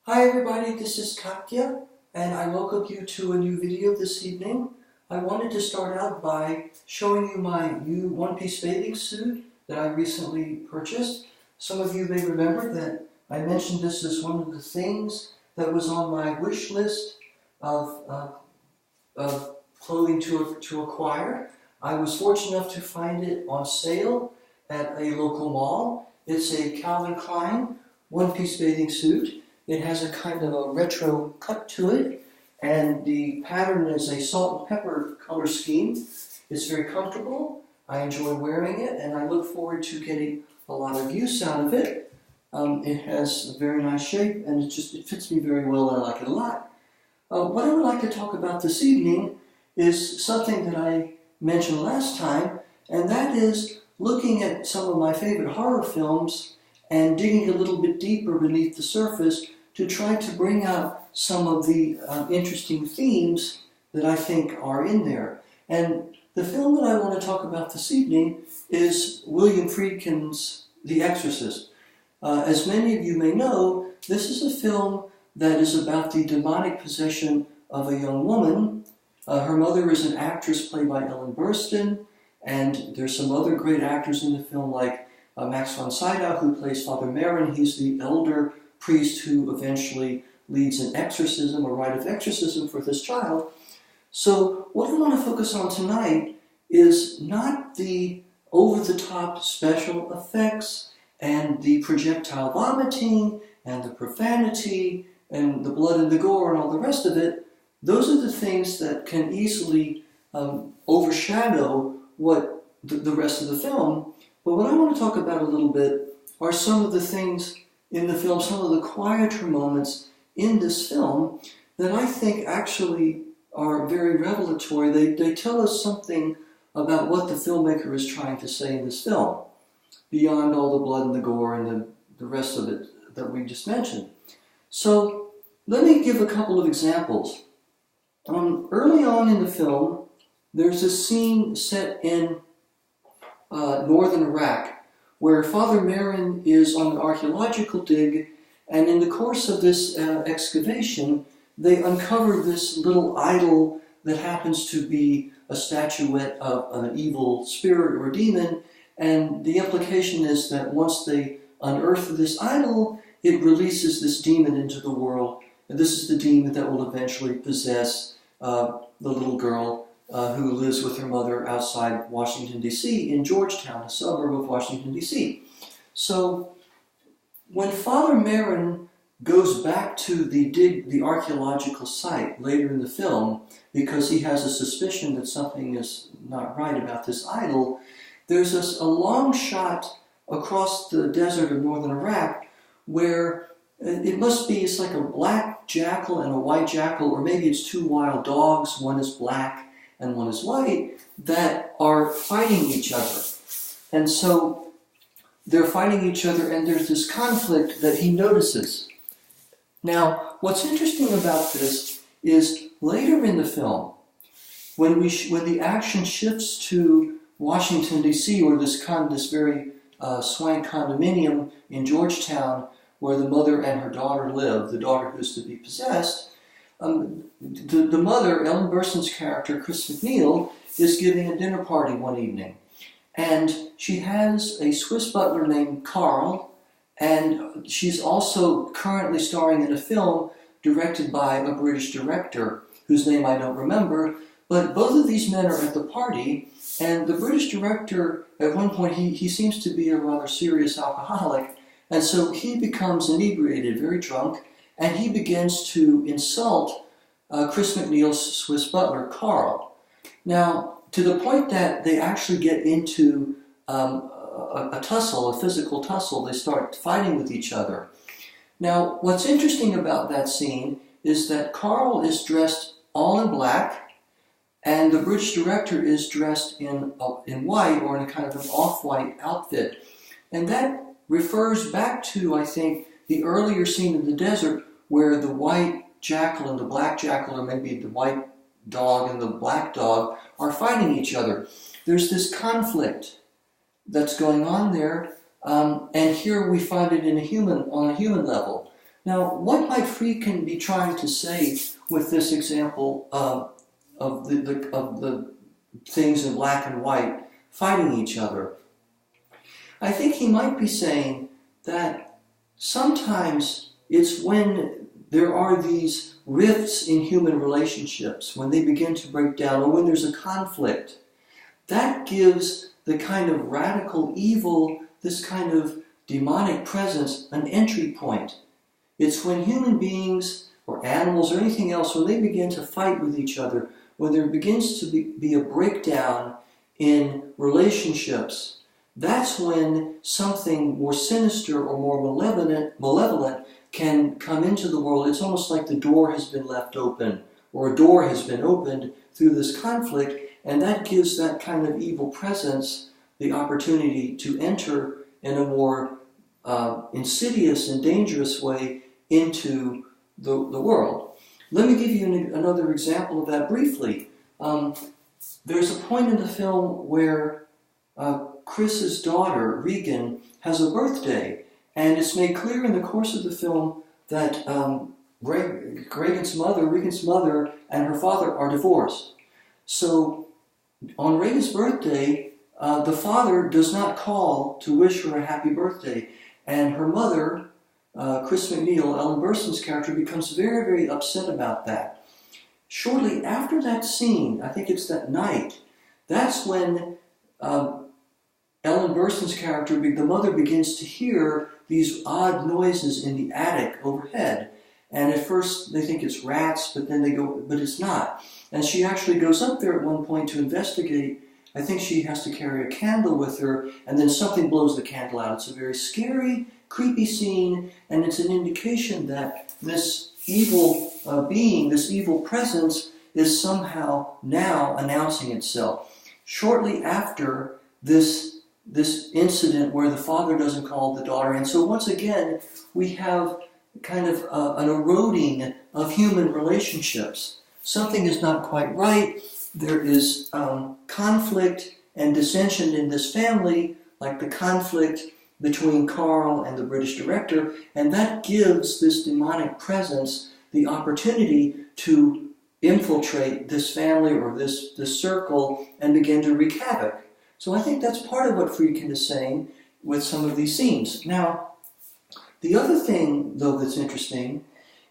Hi everybody, this is Katje, and I welcome you to a new video this evening. I wanted to start out by showing you my new one-piece bathing suit that I recently purchased. Some of you may remember that I mentioned this as one of the things that was on my wish list of clothing to acquire. I was fortunate enough to find it on sale at a local mall. It's a Calvin Klein one-piece bathing suit. It has a kind of a retro cut to it, and the pattern is a salt and pepper color scheme. It's very comfortable. I enjoy wearing it, and I look forward to getting a lot of use out of it. It has a very nice shape, and it fits me very well, and I like it a lot. What I would like to talk about this evening is something that I mentioned last time, and that is looking at some of my favorite horror films and digging a little bit deeper beneath the surface to try to bring out some of the interesting themes that I think are in there. And the film that I want to talk about this evening is William Friedkin's The Exorcist. As many of you may know, this is a film that is about the demonic possession of a young woman. Her mother is an actress played by Ellen Burstyn, and there's some other great actors in the film like Max von Sydow, who plays Father Merrin. He's the elder priest who eventually leads an exorcism, a rite of exorcism for this child. So what I want to focus on tonight is not the over-the-top special effects and the projectile vomiting and the profanity and the blood and the gore and all the rest of it. Those are the things that can easily overshadow what the rest of the film. But what I want to talk about a little bit are some of the things in the film, some of the quieter moments in this film that I think actually are very revelatory. They tell us something about what the filmmaker is trying to say in this film, beyond all the blood and the gore and the rest of it that we just mentioned. So let me give a couple of examples. Early on in the film, there's a scene set in northern Iraq, where Father Merrin is on an archaeological dig, and in the course of this excavation, they uncover this little idol that happens to be a statuette of an evil spirit or demon, and the implication is that once they unearth this idol, it releases this demon into the world, and this is the demon that will eventually possess the little girl who lives with her mother outside Washington, D.C., in Georgetown, a suburb of Washington, D.C. So when Father Merrin goes back to the archaeological site later in the film, because he has a suspicion that something is not right about this idol, there's a long shot across the desert of northern Iraq where it's like a black jackal and a white jackal, or maybe it's two wild dogs, one is black and one is white, that are fighting each other. And so they're fighting each other, and there's this conflict that he notices. Now, what's interesting about this is later in the film, when the action shifts to Washington, D.C., or this very swank condominium in Georgetown, where the mother and her daughter live, the daughter who's to be possessed, the mother, Ellen Burstyn's character, Chris McNeil, is giving a dinner party one evening. And she has a Swiss butler named Carl, and she's also currently starring in a film directed by a British director, whose name I don't remember, but both of these men are at the party, and the British director, at one point, he seems to be a rather serious alcoholic, and so he becomes inebriated, very drunk, and he begins to insult Chris McNeil's Swiss butler, Carl. Now, to the point that they actually get into a tussle, a physical tussle. They start fighting with each other. Now, what's interesting about that scene is that Carl is dressed all in black, and the British director is dressed in white, or in a kind of an off-white outfit. And that refers back to, I think, the earlier scene in the desert where the white jackal and the black jackal, or maybe the white dog and the black dog, are fighting each other. There's this conflict that's going on there, and here we find it on a human level. Now, what might Friedkin be trying to say with this example of the things in black and white fighting each other? I think he might be saying that sometimes it's when there are these rifts in human relationships, when they begin to break down, or when there's a conflict, that gives the kind of radical evil, this kind of demonic presence, an entry point. It's when human beings or animals or anything else, when they begin to fight with each other, when there begins to be a breakdown in relationships, that's when something more sinister or more malevolent can come into the world. It's almost like the door has been left open, or a door has been opened through this conflict, and that gives that kind of evil presence the opportunity to enter in a more insidious and dangerous way into the world. Let me give you another example of that briefly. There's a point in the film where Chris's daughter, Regan, has a birthday, and it's made clear in the course of the film that Regan's mother, and her father are divorced. So on Regan's birthday, the father does not call to wish her a happy birthday, and her mother, Chris McNeil, Ellen Burstyn's character, becomes very, very upset about that. Shortly after that scene, I think it's that night, that's when Ellen Burstyn's character, the mother, begins to hear these odd noises in the attic overhead. And at first they think it's rats, but then they go, but it's not. And she actually goes up there at one point to investigate. I think she has to carry a candle with her, and then something blows the candle out. It's a very scary, creepy scene, and it's an indication that this evil being, this evil presence, is somehow now announcing itself. Shortly after this incident where the father doesn't call the daughter, and so once again we have kind of an eroding of human relationships. Something is not quite right. There is conflict and dissension in this family, like the conflict between Carl and the British director, and that gives this demonic presence the opportunity to infiltrate this family or this circle and begin to wreak havoc. So I think that's part of what Friedkin is saying with some of these scenes. Now, the other thing, though, that's interesting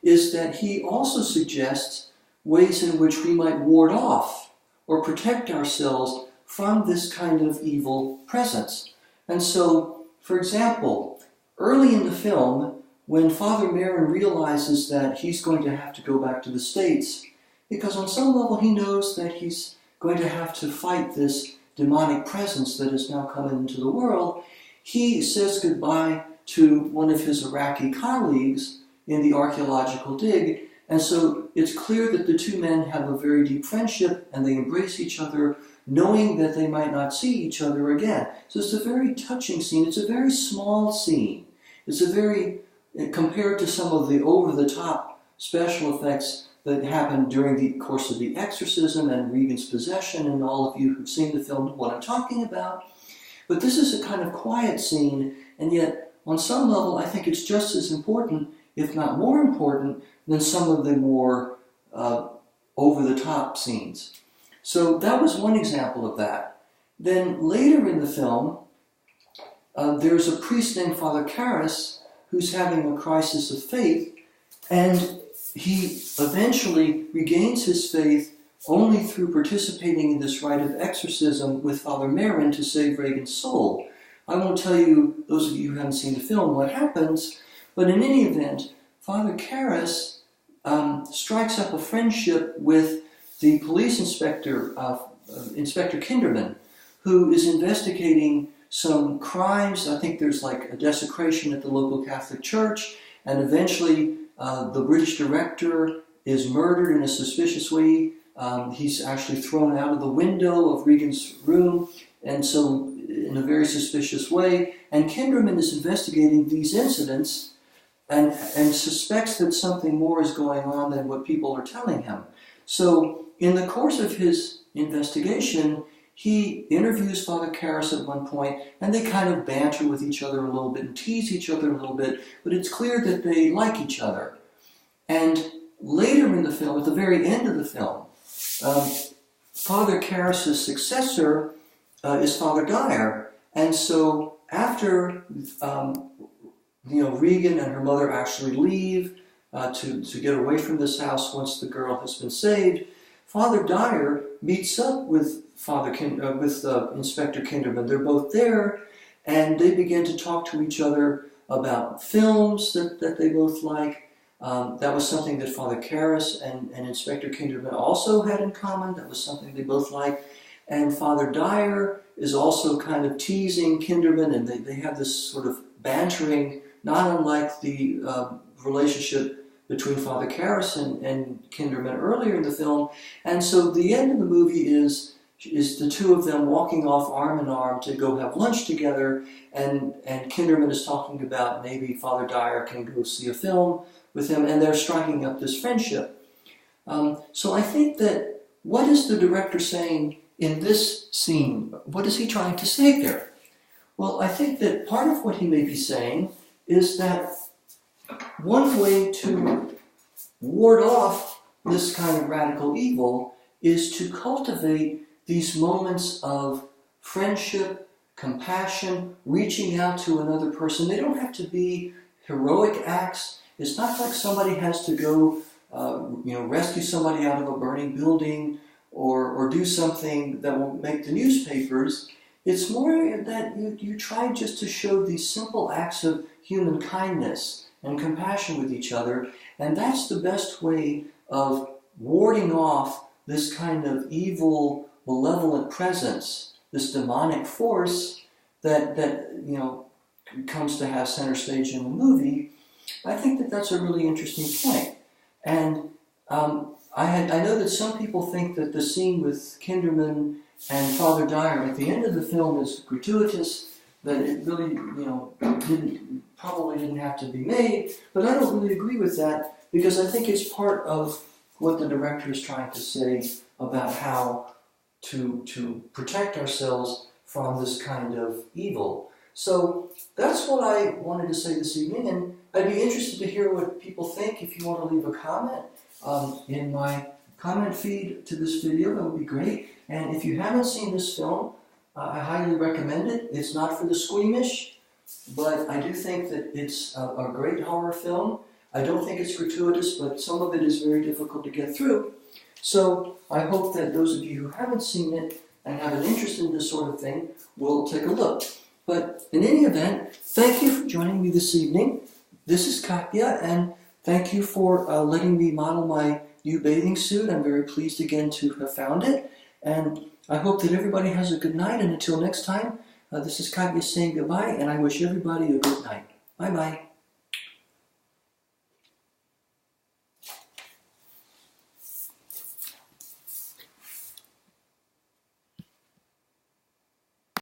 is that he also suggests ways in which we might ward off or protect ourselves from this kind of evil presence. And so, for example, early in the film, when Father Merrin realizes that he's going to have to go back to the States, because on some level he knows that he's going to have to fight this demonic presence that is now coming into the world, he says goodbye to one of his Iraqi colleagues in the archaeological dig, and so it's clear that the two men have a very deep friendship and they embrace each other, knowing that they might not see each other again. So it's a very touching scene. It's a very small scene. It's a very, compared to some of the over-the-top special effects that happened during the course of the exorcism and Regan's possession, and all of you who've seen the film know what I'm talking about. But this is a kind of quiet scene, and yet on some level I think it's just as important, if not more important, than some of the more over-the-top scenes. So that was one example of that. Then later in the film, there's a priest named Father Karras who's having a crisis of faith, and he eventually regains his faith only through participating in this rite of exorcism with Father Merrin to save Regan's soul. I won't tell you, those of you who haven't seen the film, what happens, but in any event, Father Karras strikes up a friendship with the police inspector, Inspector Kinderman, who is investigating some crimes. I think there's like a desecration at the local Catholic Church, and eventually the British director is murdered in a suspicious way. He's actually thrown out of the window of Regan's room, and so in a very suspicious way. And Kinderman is investigating these incidents and suspects that something more is going on than what people are telling him. So in the course of his investigation, he interviews Father Karras at one point, and they kind of banter with each other a little bit and tease each other a little bit, but it's clear that they like each other. And later in the film, at the very end of the film, Father Karras' successor is Father Dyer. And so after Regan and her mother actually leave to get away from this house once the girl has been saved, Father Dyer meets up with Inspector Kinderman. They're both there, and they begin to talk to each other about films that they both like. That was something that Father Karras and Inspector Kinderman also had in common. That was something they both liked. And Father Dyer is also kind of teasing Kinderman, and they have this sort of bantering, not unlike the relationship between Father Karras and Kinderman earlier in the film. And so the end of the movie is the two of them walking off arm in arm to go have lunch together, and Kinderman is talking about maybe Father Dyer can go see a film with him, and they're striking up this friendship. So I think that, what is the director saying in this scene? What is he trying to say there? Well, I think that part of what he may be saying is that one way to ward off this kind of radical evil is to cultivate these moments of friendship, compassion, reaching out to another person. They don't have to be heroic acts. It's not like somebody has to go, rescue somebody out of a burning building or do something that will make the newspapers. It's more that you try just to show these simple acts of human kindness and compassion with each other, and that's the best way of warding off this kind of evil, malevolent presence, this demonic force that comes to have center stage in the movie. I think that that's a really interesting point. And I know that some people think that the scene with Kinderman and Father Dyer at the end of the film is gratuitous, that it really, probably didn't have to be made, but I don't really agree with that, because I think it's part of what the director is trying to say about how to protect ourselves from this kind of evil. So that's what I wanted to say this evening, and I'd be interested to hear what people think. If you want to leave a comment in my comment feed to this video, that would be great. And if you haven't seen this film, I highly recommend it. It's not for the squeamish, but I do think that it's a great horror film. I don't think it's gratuitous, but some of it is very difficult to get through. So I hope that those of you who haven't seen it and have an interest in this sort of thing will take a look. But in any event, thank you for joining me this evening. This is Katje, and thank you for letting me model my new bathing suit. I'm very pleased again to have found it. And I hope that everybody has a good night, and until next time, this is Katje saying goodbye, and I wish everybody a good night. Bye-bye.